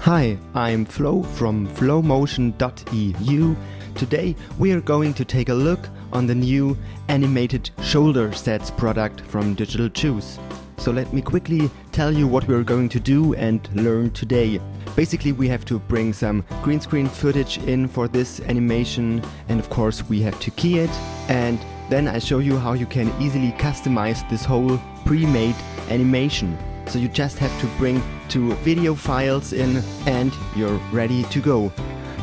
Hi, I'm Flo from flomotion.eu. Today we are going to take a look on the new animated shoulder sets product from Digital Juice. So let me quickly tell you what we're going to do and learn today. Basically we have to bring some green screen footage in for this animation, and of course we have to key it, and then I show you how you can easily customize this whole pre-made animation. So you just have to bring 2 video files in and you're ready to go.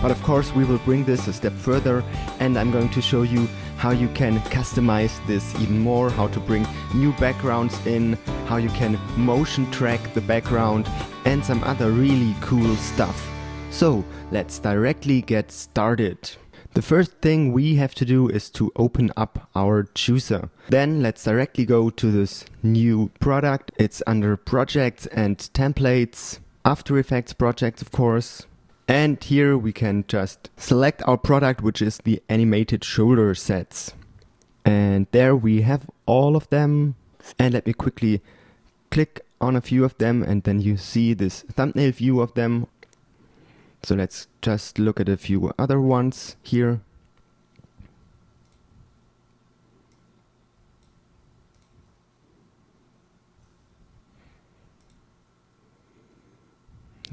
But of course we will bring this a step further, and I'm going to show you how you can customize this even more, how to bring new backgrounds in, how you can motion track the background and some other really cool stuff. So let's directly get started. The first thing we have to do is to open up our chooser. Then let's directly go to this new product. It's under projects and templates, After Effects projects of course. And here we can just select our product, which is the animated shoulder sets. And there we have all of them. And let me quickly click on a few of them, and then you see this thumbnail view of them. So let's just look at a few other ones here.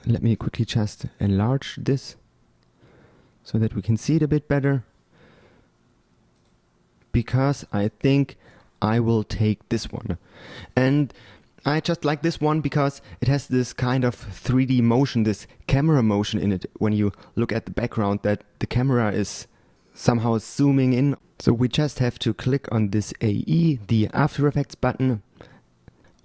Let me quickly just enlarge this so that we can see it a bit better, because I think I will take this one. And I just like this one because it has this kind of 3D motion, this camera motion in it. When you look at the background, that the camera is somehow zooming in. So we just have to click on this AE, the After Effects button,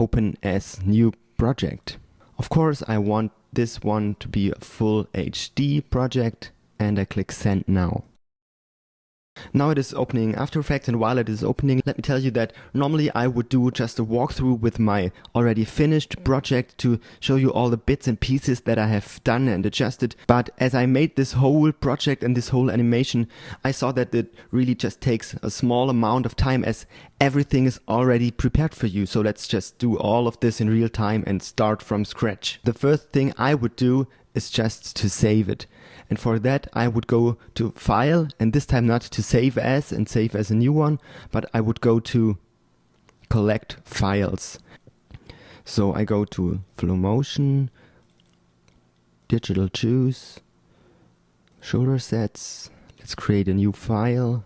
open as new project. Of course I want this one to be a full HD project, and I click send now. Now it is opening After Effects, and while it is opening, let me tell you that normally I would do just a walkthrough with my already finished project to show you all the bits and pieces that I have done and adjusted. But as I made this whole project and this whole animation, I saw that it really just takes a small amount of time, as everything is already prepared for you. So let's just do all of this in real time and start from scratch. The first thing I would do is just to save it. And for that I would go to File, and this time not to Save As and save as a new one, but I would go to Collect Files. So I go to Flomotion, Digital Juice, Shoulder Sets. Let's create a new file.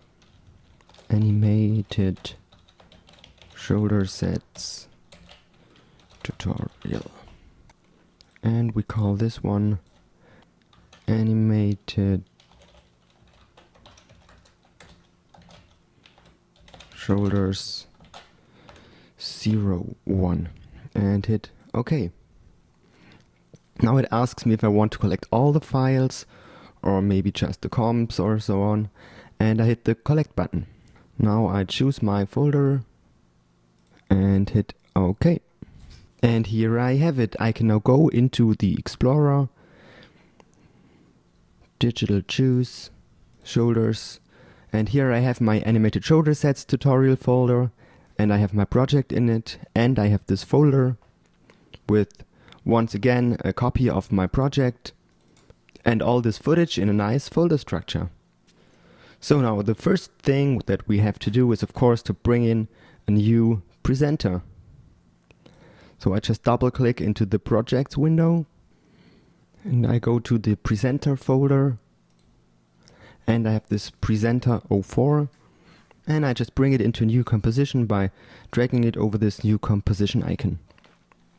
Animated Shoulder Sets Tutorial. And we call this one Animated Shoulders 01, and hit OK. Now it asks me if I want to collect all the files or maybe just the comps or so on, and I hit the collect button. Now I choose my folder and hit OK. And here I have it. I can now go into the Explorer, Digital Juice, Shoulders, and here I have my animated shoulder sets tutorial folder, and I have my project in it, and I have this folder with once again a copy of my project and all this footage in a nice folder structure. So now the first thing that we have to do is of course to bring in a new presenter. So I just double click into the projects window, and I go to the presenter folder, and I have this presenter 04, and I just bring it into a new composition by dragging it over this new composition icon.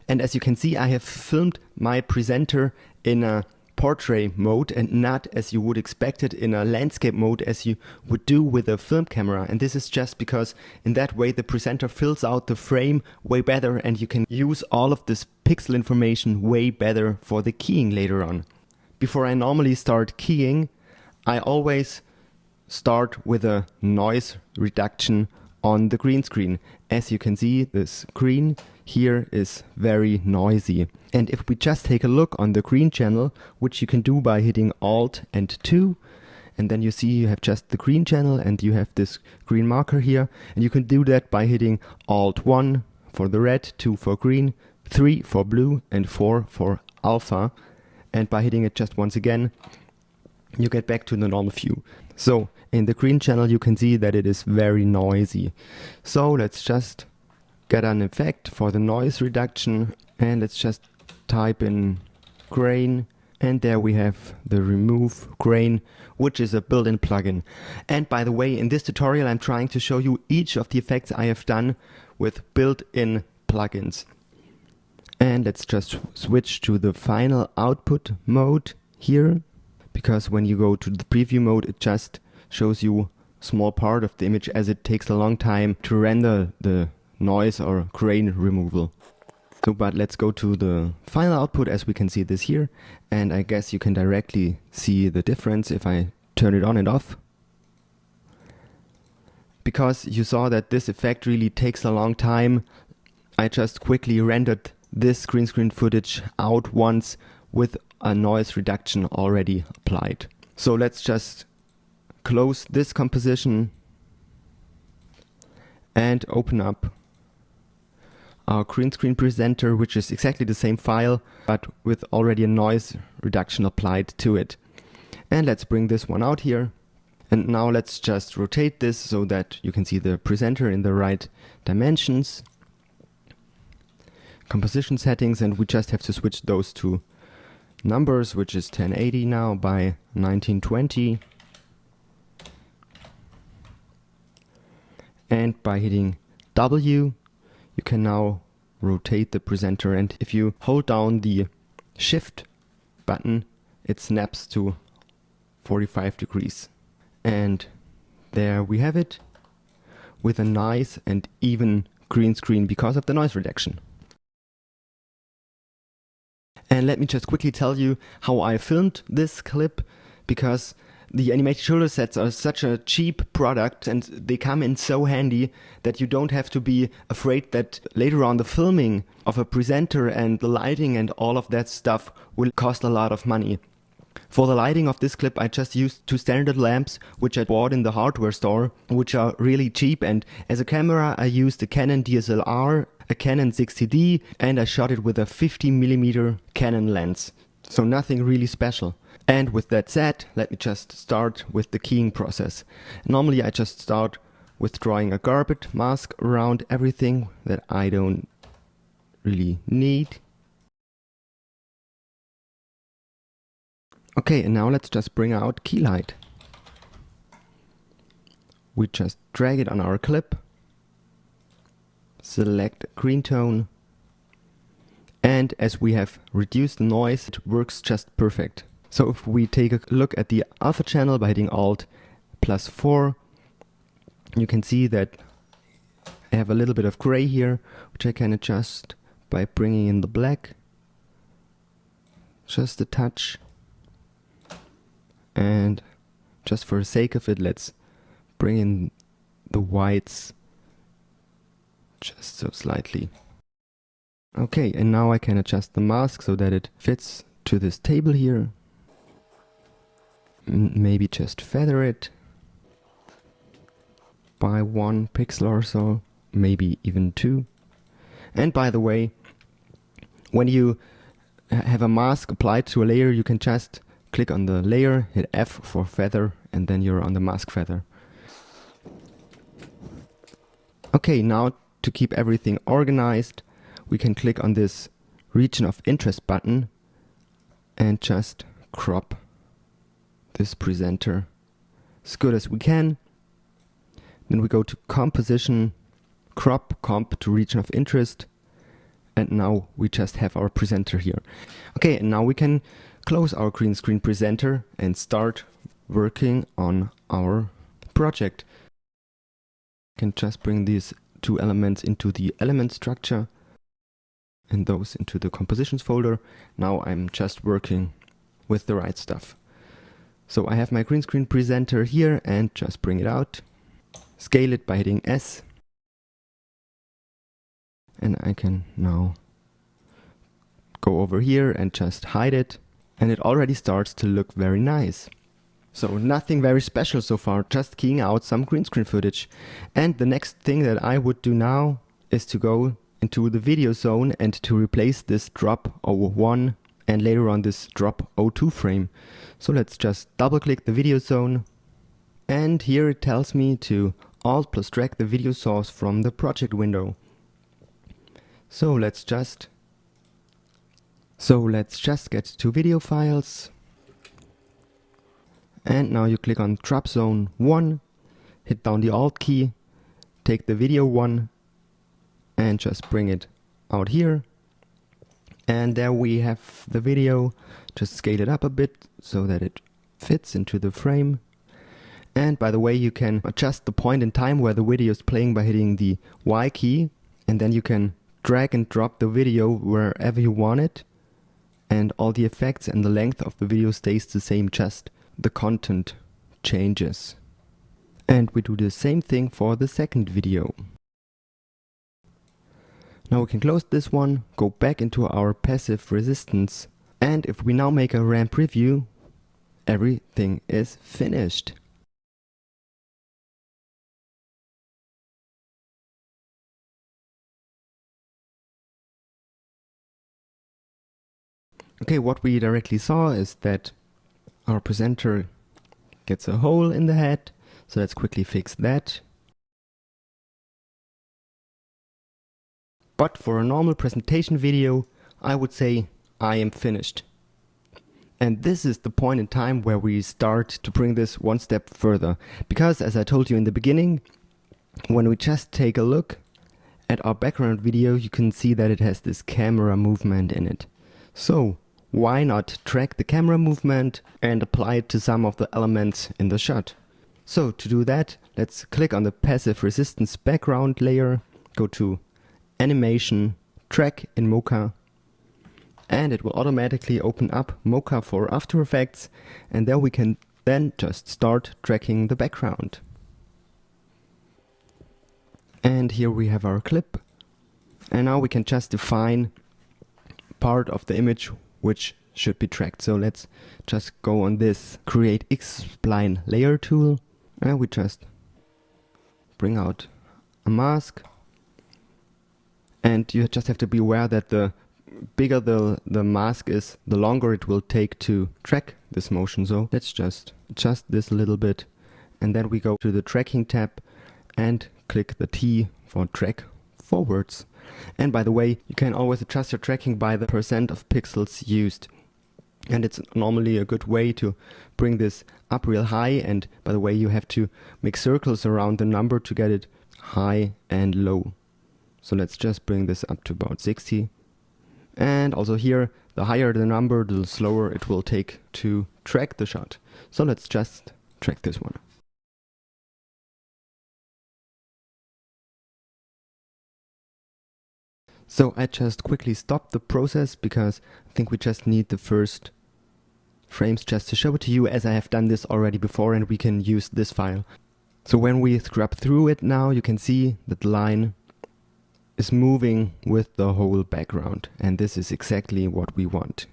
And as you can see, I have filmed my presenter in a portrait mode and not as you would expect it in a landscape mode as you would do with a film camera. And this is just because in that way the presenter fills out the frame way better, and you can use all of this pixel information way better for the keying later on. Before I normally start keying, I always start with a noise reduction on the green screen. As you can see, the screen here is very noisy. And if we just take a look on the green channel, which you can do by hitting Alt and 2, and then you see you have just the green channel and you have this green marker here, and you can do that by hitting Alt 1 for the red, 2 for green, 3 for blue and 4 for alpha. and by hitting it just once again, you get back to the normal view. So in the green channel you can see that it is very noisy. So let's just get an effect for the noise reduction, and let's just type in grain, and there we have the remove grain, which is a built-in plugin. And by the way, in this tutorial I'm trying to show you each of the effects I have done with built-in plugins. And let's just switch to the final output mode here, because when you go to the preview mode it just shows you a small part of the image, as it takes a long time to render the noise or grain removal. So, but let's go to the final output, as we can see this here, and I guess you can directly see the difference if I turn it on and off. Because you saw that this effect really takes a long time, I just quickly rendered this green screen footage out once with a noise reduction already applied. So let's just close this composition and open up our green screen presenter, which is exactly the same file but with already a noise reduction applied to it. And let's bring this one out here, and now let's just rotate this so that you can see the presenter in the right dimensions. Composition settings, and we just have to switch those to numbers, which is 1080 now by 1920, and by hitting W you can now rotate the presenter, and if you hold down the shift button it snaps to 45 degrees. And there we have it, with a nice and even green screen because of the noise reduction. And let me just quickly tell you how I filmed this clip, because the animated shoulder sets are such a cheap product and they come in so handy that you don't have to be afraid that later on the filming of a presenter and the lighting and all of that stuff will cost a lot of money. For the lighting of this clip I just used two standard lamps which I bought in the hardware store, which are really cheap, and as a camera I used a Canon DSLR, a Canon 60D, and I shot it with a 50mm Canon lens. So nothing really special. And with that said, let me just start with the keying process. Normally I just start with drawing a garbage mask around everything that I don't really need. Okay, and now let's just bring out keylight. We just drag it on our clip, select green tone, and as we have reduced the noise, it works just perfect. So if we take a look at the alpha channel by hitting Alt+4, you can see that I have a little bit of gray here, which I can adjust by bringing in the black, just a touch. And just for the sake of it, let's bring in the whites just so slightly. Okay, and now I can adjust the mask so that it fits to this table here. Maybe just feather it by 1 pixel or so, maybe even 2. And by the way, when you have a mask applied to a layer, you can just click on the layer, hit F for feather, and then you're on the mask feather. Okay, now to keep everything organized, we can click on this region of interest button and just crop this presenter as good as we can. Then we go to composition, crop comp to region of interest, and now we just have our presenter here. Okay, and now we can close our green screen presenter and start working on our project. I can just bring these two elements into the element structure and those into the compositions folder. Now I'm just working with the right stuff. So I have my green screen presenter here and just bring it out. Scale it by hitting S. And I can now go over here and just hide it. And it already starts to look very nice. So nothing very special so far, just keying out some green screen footage. And the next thing that I would do now is to go into the video zone and to replace this drop over 1 and later on this drop O2 frame. So let's just double click the video zone, and here it tells me to Alt plus drag the video source from the project window. So let's just get to video files, and now you click on drop zone 1, hit down the Alt key, take the video 1 and just bring it out here, and there we have the video. Just scale it up a bit so that it fits into the frame. And by the way, you can adjust the point in time where the video is playing by hitting the Y key, and then you can drag and drop the video wherever you want it, and all the effects and the length of the video stays the same, just the content changes. And we do the same thing for the second video. Now we can close this one, go back into our passive resistance, and if we now make a ramp preview, everything is finished. Okay, what we directly saw is that our presenter gets a hole in the head, so let's quickly fix that. But for a normal presentation video, I would say I am finished. And this is the point in time where we start to bring this one step further. Because as I told you in the beginning, when we just take a look at our background video, you can see that it has this camera movement in it. So why not track the camera movement and apply it to some of the elements in the shot? So to do that, let's click on the passive resistance background layer, go to Animation, Track in Mocha, and it will automatically open up Mocha for After Effects, and there we can then just start tracking the background. And here we have our clip, and now we can just define part of the image which should be tracked. So let's just go on this Create X-Spline Layer tool, and we just bring out a mask. And you just have to be aware that the bigger the mask is, the longer it will take to track this motion. So let's just adjust this a little bit, and then we go to the tracking tab and click the T for track forwards. And by the way, you can always adjust your tracking by the % of pixels used. And it's normally a good way to bring this up real high, and by the way, you have to make circles around the number to get it high and low. So let's just bring this up to about 60. And also here, the higher the number, the slower it will take to track the shot. So let's just track this one. So I just quickly stopped the process because I think we just need the first frames just to show it to you, as I have done this already before, and we can use this file. So when we scrub through it now, you can see that the line is moving with the whole background, and this is exactly what we want.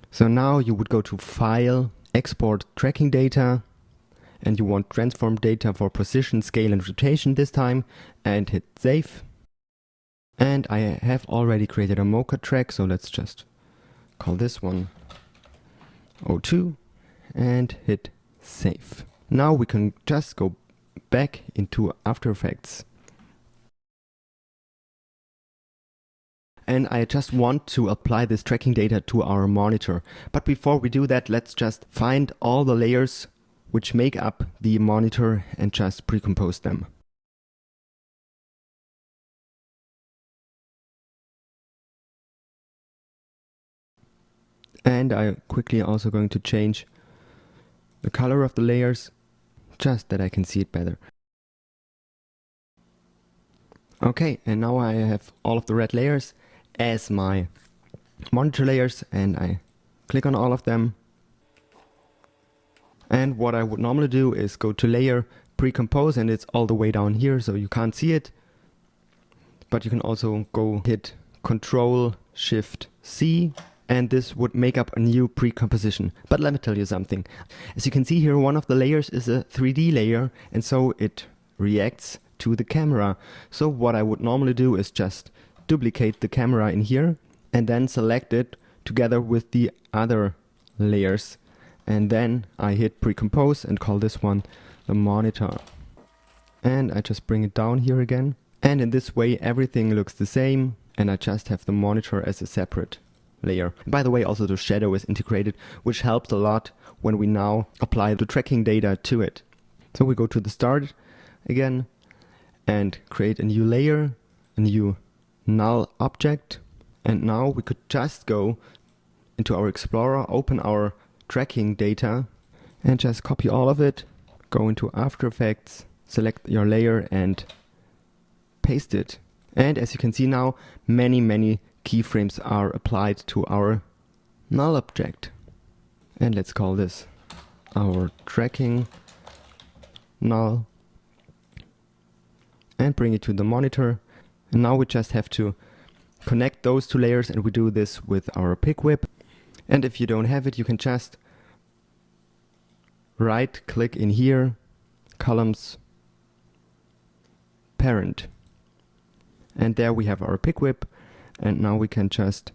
So now you would go to File, Export Tracking Data, and you want transform data for position, scale and rotation this time, and hit Save. And I have already created a Mocha track, so let's just call this one O2 and hit Save. Now we can just go back into After Effects. And I just want to apply this tracking data to our monitor. But before we do that, let's just find all the layers which make up the monitor and just pre-compose them. And I'm quickly also going to change the color of the layers, just that I can see it better. Okay, and now I have all of the red layers as my monitor layers, and I click on all of them. And what I would normally do is go to Layer, Precompose, and it's all the way down here, so you can't see it. But you can also go hit Control Shift C, and this would make up a new precomposition. But let me tell you something. As you can see here, one of the layers is a 3D layer, and so it reacts to the camera. So what I would normally do is just duplicate the camera in here and then select it together with the other layers. And then I hit Precompose and call this one the monitor. And I just bring it down here again. And in this way everything looks the same, and I just have the monitor as a separate layer. By the way, also the shadow is integrated, which helps a lot when we now apply the tracking data to it. So we go to the start again and create a new layer, a new null object. And now we could just go into our Explorer, open our tracking data and just copy all of it, go into After Effects, select your layer and paste it. And as you can see now, many keyframes are applied to our null object. And let's call this our tracking null and bring it to the monitor. And now we just have to connect those two layers, and we do this with our pick whip. And if you don't have it, you can just right click in here, columns, parent. And there we have our pick whip, and now we can just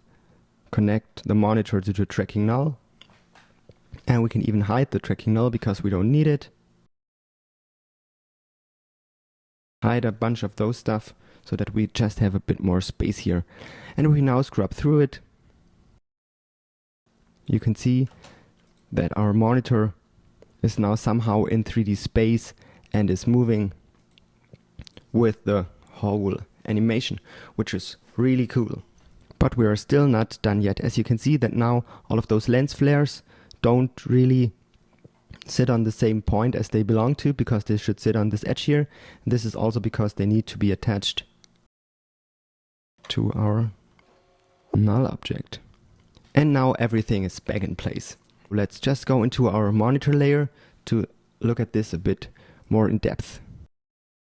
connect the monitor to the tracking null. And we can even hide the tracking null because we don't need it. Hide a bunch of those stuff so that we just have a bit more space here. And we now scrub through it. You can see that our monitor is now somehow in 3D space and is moving with the whole animation, which is really cool. But we are still not done yet. As you can see that now all of those lens flares don't really sit on the same point as they belong to, because they should sit on this edge here. And this is also because they need to be attached to our null object. And now everything is back in place. Let's just go into our monitor layer to look at this a bit more in depth.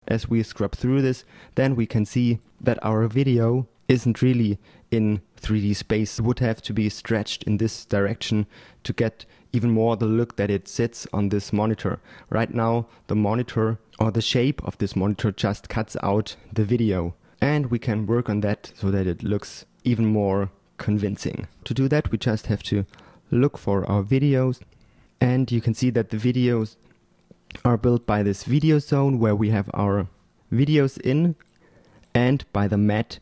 As we scrub through this, then we can see that our video isn't really in 3D space. It would have to be stretched in this direction to get even more the look that it sits on this monitor. Right now, the monitor or the shape of this monitor just cuts out the video. And we can work on that so that it looks even more convincing. To do that, we just have to look for our videos. And you can see that the videos are built by this video zone where we have our videos in, and by the matte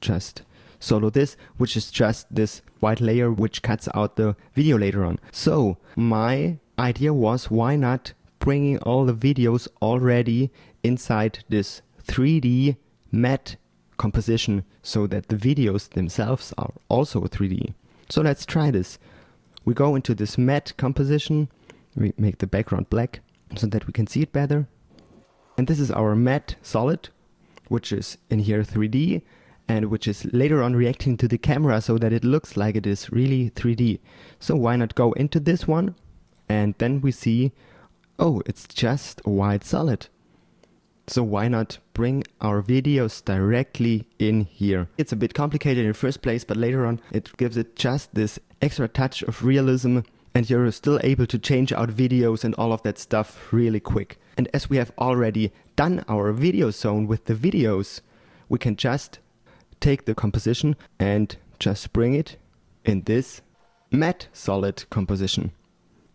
just solo this, which is just this white layer which cuts out the video later on. So my idea was, why not bringing all the videos already inside this 3D matte composition so that the videos themselves are also 3D. So let's try this. We go into this matte composition, we make the background black so that we can see it better. And this is our matte solid, which is in here 3D and which is later on reacting to the camera so that it looks like it is really 3D. So why not go into this one, and then we see, oh, it's just a white solid. So why not bring our videos directly in here? It's a bit complicated in the first place, but later on it gives it just this extra touch of realism, and you're still able to change out videos and all of that stuff really quick. And as we have already done our video zone with the videos, we can just take the composition and just bring it in this matte solid composition.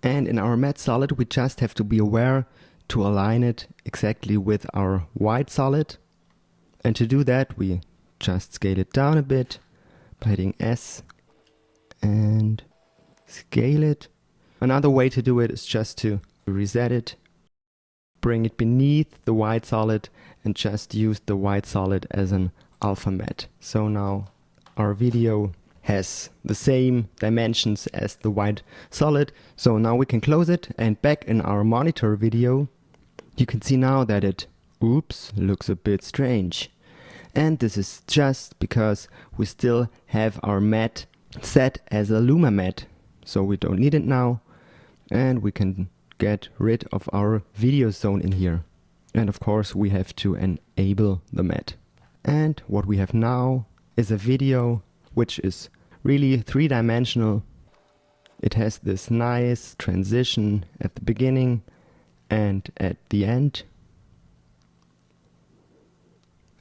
And in our matte solid, we just have to be aware to align it exactly with our white solid. And to do that, we just scale it down a bit by hitting S and scale it. Another way to do it is just to reset it, bring it beneath the white solid, and just use the white solid as an alpha matte. So now our video has the same dimensions as the white solid. So now we can close it, and back in our monitor video, you can see now that it, oops, looks a bit strange. And this is just because we still have our matte set as a luma matte. So we don't need it now, and we can get rid of our video zone in here. And of course we have to enable the matte. And what we have now is a video which is really three-dimensional. It has this nice transition at the beginning and at the end.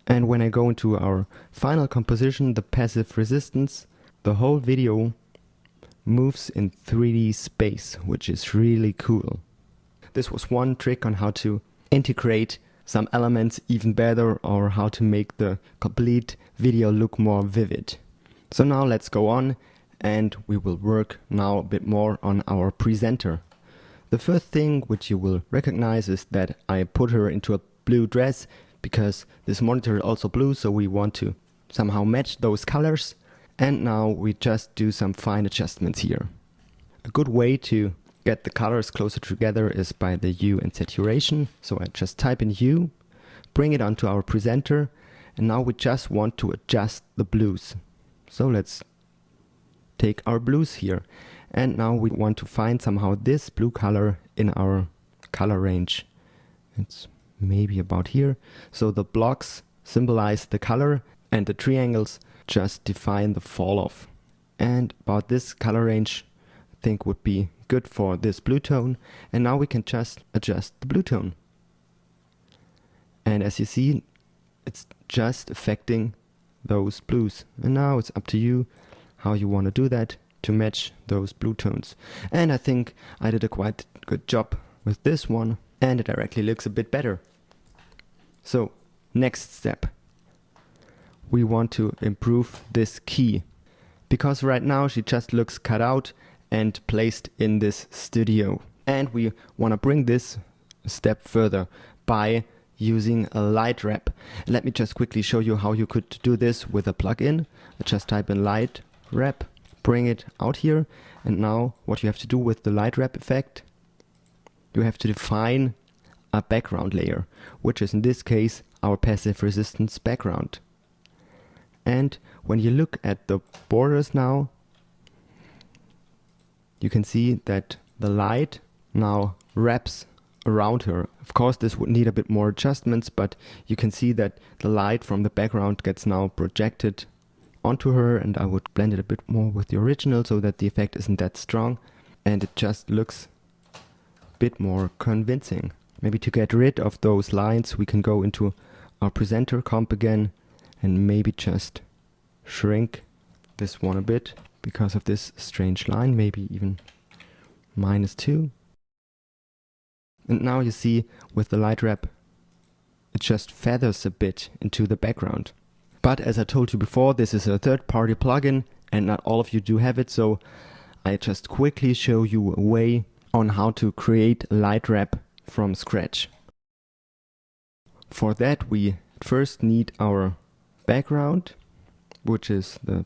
And when I go into our final composition, the passive resistance, the whole video moves in 3D space, which is really cool. This was one trick on how to integrate some elements even better, or how to make the complete video look more vivid. So now let's go on, and we will work now a bit more on our presenter. The first thing which you will recognize is that I put her into a blue dress, because this monitor is also blue, so we want to somehow match those colors. And now we just do some fine adjustments here. A good way to get the colors closer together is by the hue and saturation. So I just type in hue, bring it onto our presenter, and now we just want to adjust the blues. So let's take our blues here, and now we want to find somehow this blue color in our color range. It's maybe about here. So the blocks symbolize the color, and the triangles just define the fall off. And about this color range I think would be good for this blue tone. And now we can just adjust the blue tone. And as you see, it's just affecting those blues. And now it's up to you how you want to do that to match those blue tones. And I think I did a quite good job with this one, and it directly looks a bit better. So next step, we want to improve this key, because right now she just looks cut out and placed in this studio. And we want to bring this a step further by using a lightwrap. Let me just quickly show you how you could do this with a plugin. Just type in lightwrap, bring it out here, and now what you have to do with the lightwrap effect, you have to define a background layer, which is in this case our passive resistance background. And when you look at the borders now, you can see that the light now wraps around her. Of course this would need a bit more adjustments, but you can see that the light from the background gets now projected onto her, and I would blend it a bit more with the original so that the effect isn't that strong, and it just looks a bit more convincing. Maybe to get rid of those lines we can go into our presenter comp again and maybe just shrink this one a bit because of this strange line, maybe even -2. And now you see with the light wrap it just feathers a bit into the background. But as I told you before, this is a third-party plugin and not all of you do have it, so I just quickly show you a way on how to create a light wrap from scratch. For that we first need our background, which is the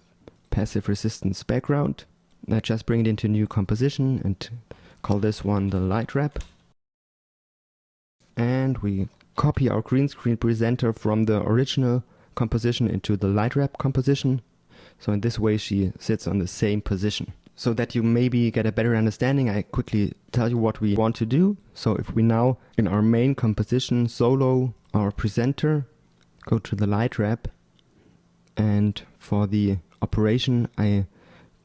passive resistance background. I just bring it into new composition and call this one the light wrap. And we copy our green screen presenter from the original composition into the light wrap composition. So in this way she sits on the same position. So that you maybe get a better understanding, I quickly tell you what we want to do. So if we now in our main composition solo our presenter, go to the light wrap, and for the operation I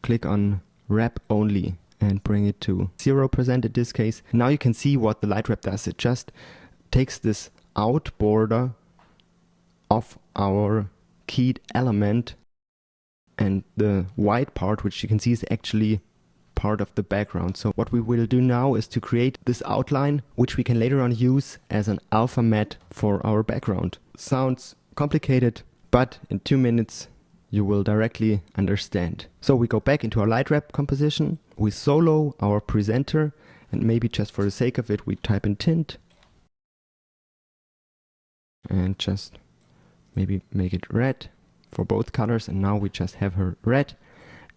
click on wrap only and bring it to 0% in this case. Now you can see what the light wrap does. It just takes this out border of our keyed element, and the white part, which you can see, is actually part of the background. So what we will do now is to create this outline, which we can later on use as an alpha matte for our background. Sounds complicated, but in 2 minutes you will directly understand. So we go back into our light wrap composition, we solo our presenter, and maybe just for the sake of it we type in tint and just maybe make it red for both colors, and now we just have her red,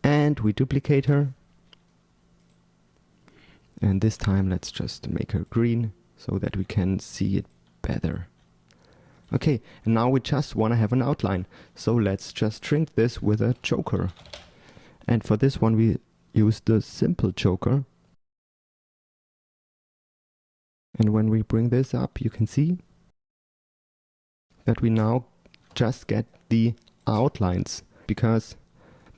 and we duplicate her, and this time let's just make her green so that we can see it better. Okay, and now we just want to have an outline, so let's just shrink this with a choker, and for this one we use the simple choker, and when we bring this up you can see that we now just get the outlines, because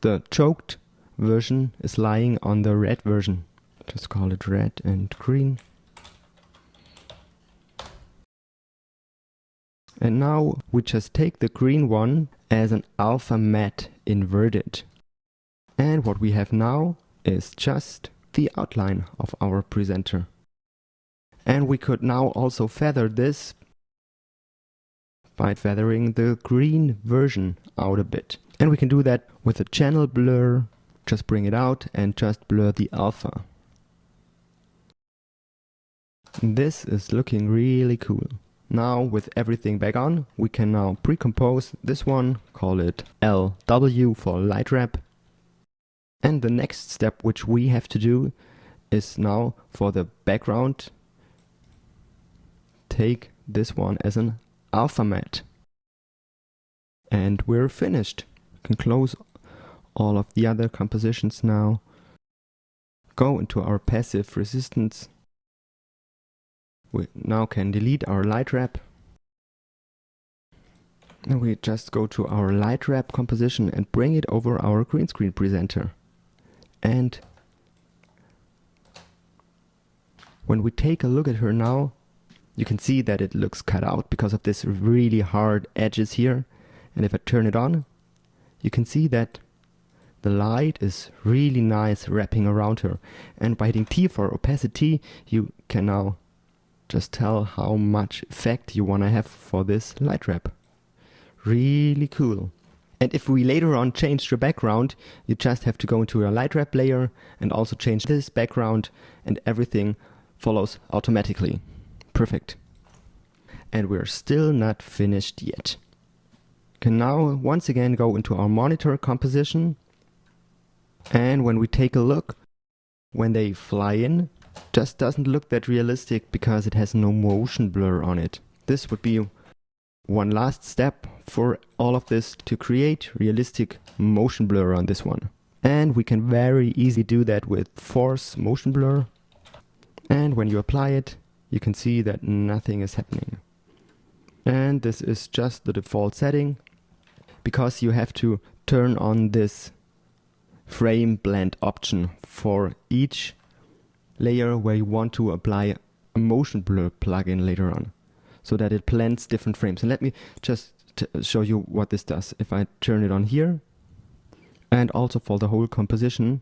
the choked version is lying on the red version. Just call it red and green. And now we just take the green one as an alpha matte inverted. And what we have now is just the outline of our presenter. And we could now also feather this by feathering the green version out a bit. And we can do that with a channel blur. Just bring it out and just blur the alpha. This is looking really cool. Now with everything back on, we can now pre-compose this one, call it LW for lightwrap. And the next step which we have to do is now for the background, take this one as an alpha matte. And we're finished. We can close all of the other compositions now. Go into our passive resistance. We now can delete our light wrap. And we just go to our light wrap composition and bring it over our green screen presenter. And when we take a look at her now, you can see that it looks cut out because of this really hard edges here. And if I turn it on, you can see that the light is really nice wrapping around her. And by hitting T for opacity, you can now just tell how much effect you want to have for this light wrap. Really cool. And if we later on change the background, you just have to go into your light wrap layer and also change this background, and everything follows automatically. Perfect. And we're still not finished yet. We can now once again go into our monitor composition. And when we take a look, when they fly in, just doesn't look that realistic because it has no motion blur on it. This would be one last step for all of this to create realistic motion blur on this one. And we can very easily do that with force motion blur. And when you apply it, you can see that nothing is happening. And this is just the default setting, because you have to turn on this frame blend option for each layer where you want to apply a motion blur plugin later on, so that it blends different frames. And let me just show you what this does. If I turn it on here, and also for the whole composition,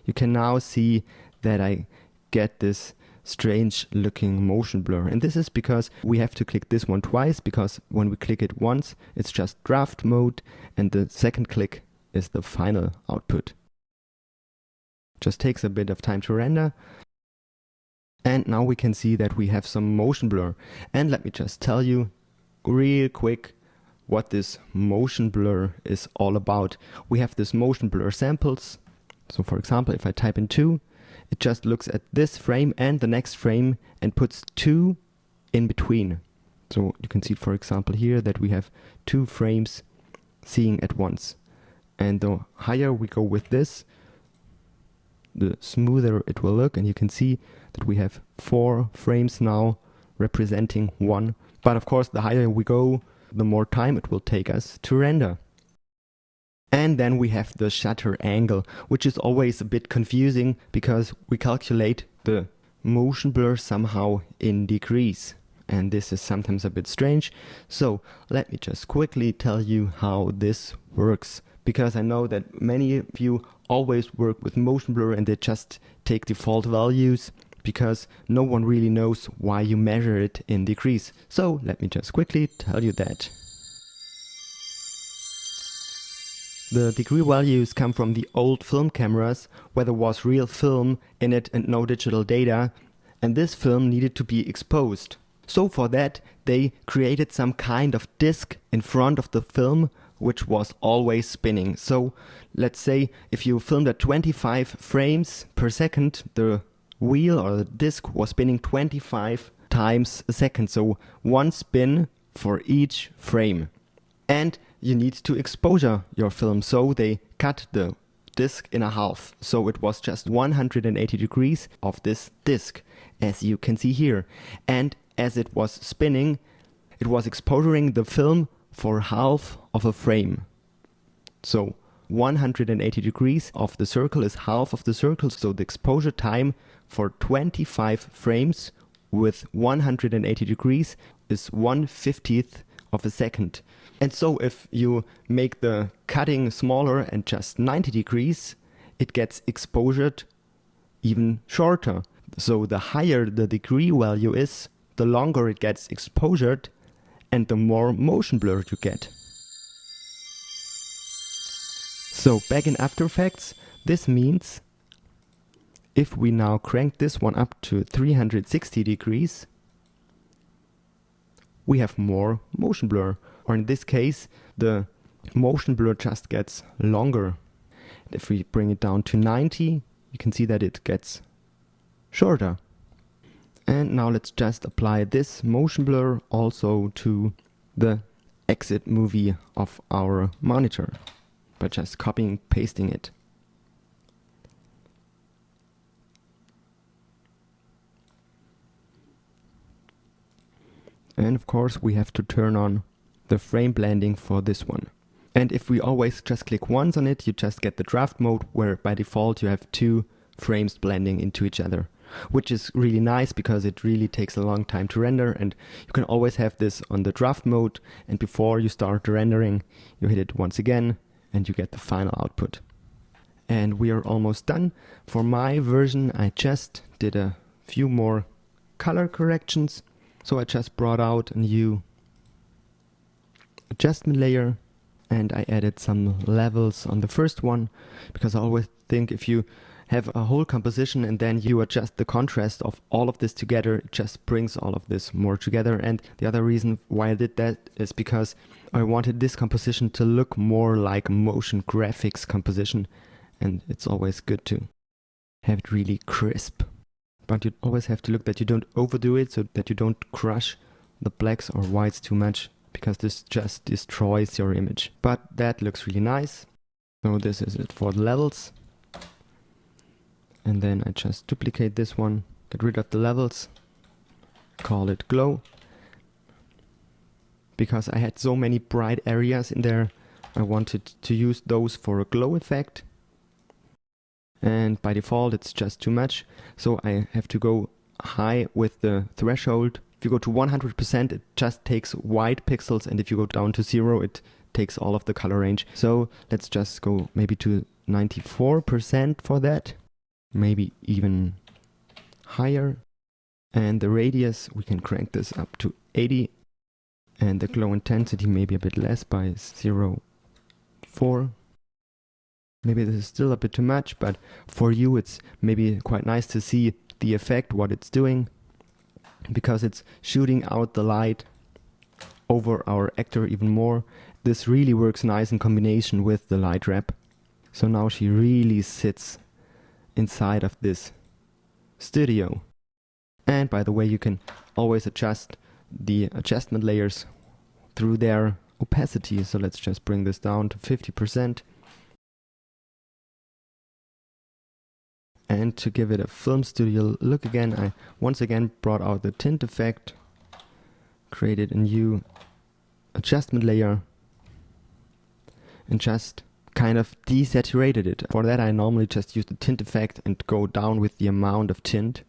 you can now see that I get this strange looking motion blur. And this is because we have to click this one twice, because when we click it once, it's just draft mode, and the second click is the final output. Just takes a bit of time to render. And now we can see that we have some motion blur. And let me just tell you real quick what this motion blur is all about. We have this motion blur samples. So for example, if I type in 2, it just looks at this frame and the next frame and puts 2 in between. So you can see, for example, here that we have 2 frames seeing at once. And the higher we go with this, the smoother it will look. And you can see that we have 4 frames now representing 1. But of course, the higher we go, the more time it will take us to render. And then we have the shutter angle, which is always a bit confusing because we calculate the motion blur somehow in degrees. And this is sometimes a bit strange. So let me just quickly tell you how this works, because I know that many of you always work with motion blur and they just take default values, because no one really knows why you measure it in degrees. So let me just quickly tell you that. The degree values come from the old film cameras, where there was real film in it and no digital data, and this film needed to be exposed. So for that, they created some kind of disc in front of the film, which was always spinning. So let's say if you filmed at 25 frames per second, the wheel or the disc was spinning 25 times a second. So one spin for each frame. And you need to exposure your film, so they cut the disc in half. So it was just 180 degrees of this disc, as you can see here. And as it was spinning, it was exposuring the film for half of a frame. So 180 degrees of the circle is half of the circle, so the exposure time for 25 frames with 180 degrees is 1/50th of a second. And so if you make the cutting smaller and just 90 degrees, it gets exposured even shorter. So the higher the degree value is, the longer it gets exposured and the more motion blur you get. So back in After Effects, this means if we now crank this one up to 360 degrees, we have more motion blur. Or in this case, the motion blur just gets longer. If we bring it down to 90, you can see that it gets shorter. And now let's just apply this motion blur also to the exit movie of our monitor by just copying and pasting it. And of course we have to turn on the frame blending for this one. And if we always just click once on it, you just get the draft mode where by default you have two frames blending into each other, which is really nice because it really takes a long time to render, and you can always have this on the draft mode, and before you start the rendering you hit it once again and you get the final output. And we are almost done. For my version I just did a few more color corrections. So I just brought out a new adjustment layer and I added some levels on the first one, because I always think if you have a whole composition and then you adjust the contrast of all of this together, it just brings all of this more together. And the other reason why I did that is because I wanted this composition to look more like a motion graphics composition, and it's always good to have it really crisp. But you always have to look that you don't overdo it, so that you don't crush the blacks or whites too much, because this just destroys your image. But that looks really nice. So this is it for the levels. And then I just duplicate this one, get rid of the levels, call it glow. Because I had so many bright areas in there, I wanted to use those for a glow effect. And by default it's just too much, so I have to go high with the threshold. If you go to 100% it just takes white pixels, and if you go down to 0 it takes all of the color range. So let's just go maybe to 94% for that, maybe even higher. And the radius we can crank this up to 80, and the glow intensity maybe a bit less by 0.4. Maybe this is still a bit too much, but for you it's maybe quite nice to see the effect, what it's doing, because it's shooting out the light over our actor even more. This really works nice in combination with the light wrap. So now she really sits inside of this studio. And by the way, you can always adjust the adjustment layers through their opacity. So let's just bring this down to 50%. And to give it a film studio look again, I once again brought out the tint effect, created a new adjustment layer, and just kind of desaturated it. For that I normally just use the tint effect and go down with the amount of tint.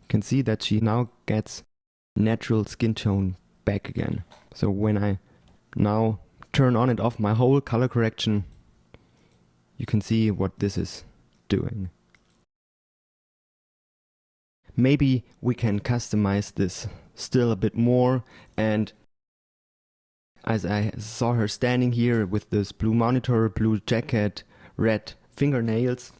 You can see that she now gets natural skin tone back again. So when I now turn on and off my whole color correction, you can see what this is doing. Maybe we can customize this still a bit more, and as I saw her standing here with this blue monitor, blue jacket, red fingernails,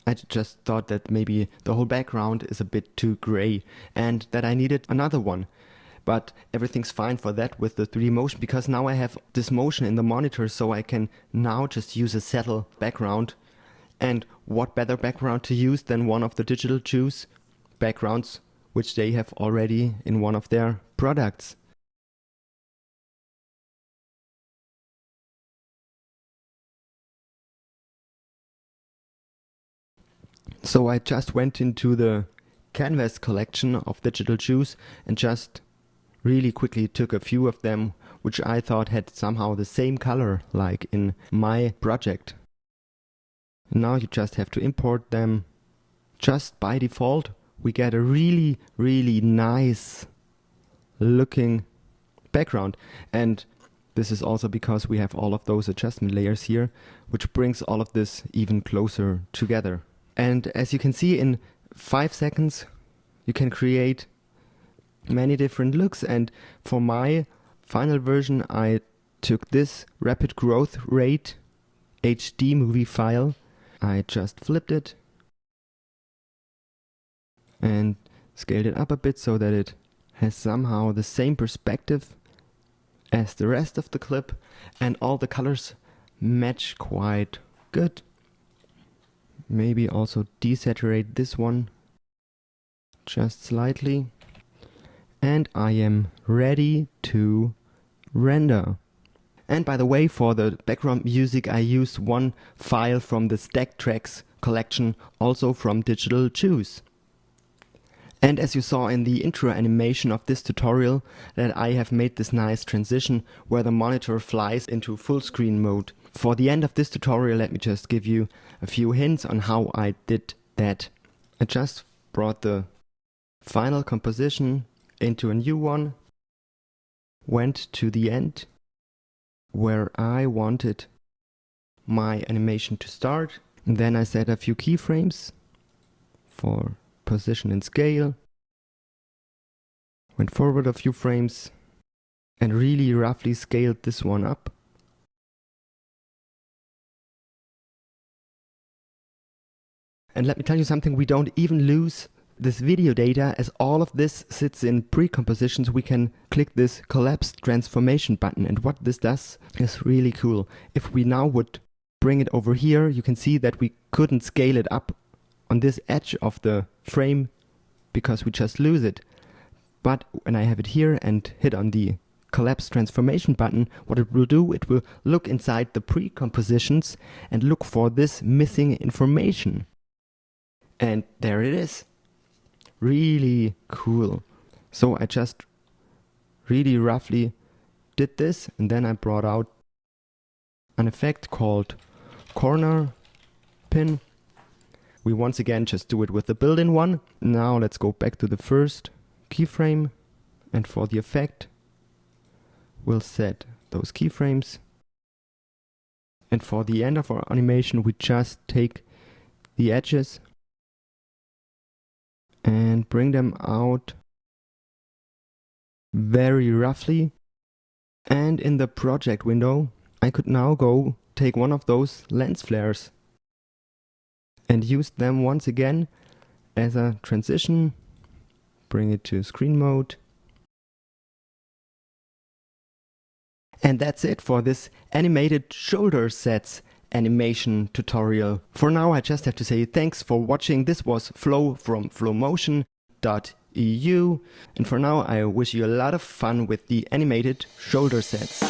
I just thought that maybe the whole background is a bit too gray and that I needed another one. But everything's fine for that with the 3D motion, because now I have this motion in the monitor, so I can now just use a settle background. And what better background to use than one of the Digital Juice backgrounds, which they have already in one of their products. So I just went into the canvas collection of Digital Juice and just really quickly took a few of them which I thought had somehow the same color like in my project. And now you just have to import them. Just by default we get a really nice looking background. And this is also because we have all of those adjustment layers here, which brings all of this even closer together. And as you can see, in 5 seconds you can create many different looks. And for my final version I took this rapid growth rate HD movie file, I just flipped it and scaled it up a bit so that it has somehow the same perspective as the rest of the clip, and all the colors match quite good. Maybe also desaturate this one just slightly, and I am ready to render. And by the way, for the background music I used one file from the Stack Tracks collection, also from Digital Juice. And as you saw in the intro animation of this tutorial, that I have made this nice transition where the monitor flies into full screen mode. For the end of this tutorial, let me just give you a few hints on how I did that. I just brought the final composition into a new one, went to the end where I wanted my animation to start, and then I set a few keyframes for position and scale, went forward a few frames and really roughly scaled this one up. And let me tell you something, we don't even lose this video data, as all of this sits in Precompositions. We can click this collapse transformation button, and what this does is really cool. If we now would bring it over here, you can see that we couldn't scale it up on this edge of the frame because we just lose it. But when I have it here and hit on the collapse transformation button, what it will do, it will look inside the Precompositions and look for this missing information. And there it is. Really cool. So I just really roughly did this, and then I brought out an effect called corner pin. We once again just do it with the built-in one. Now let's go back to the first keyframe, and for the effect we'll set those keyframes. And for the end of our animation we just take the edges and bring them out very roughly. And in the project window I could now go take one of those lens flares and use them once again as a transition, bring it to screen mode. And that's it for this animated shoulder sets animation tutorial. For now I just have to say thanks for watching. This was Flo from flomotion.eu, and for now I wish you a lot of fun with the animated shoulder sets.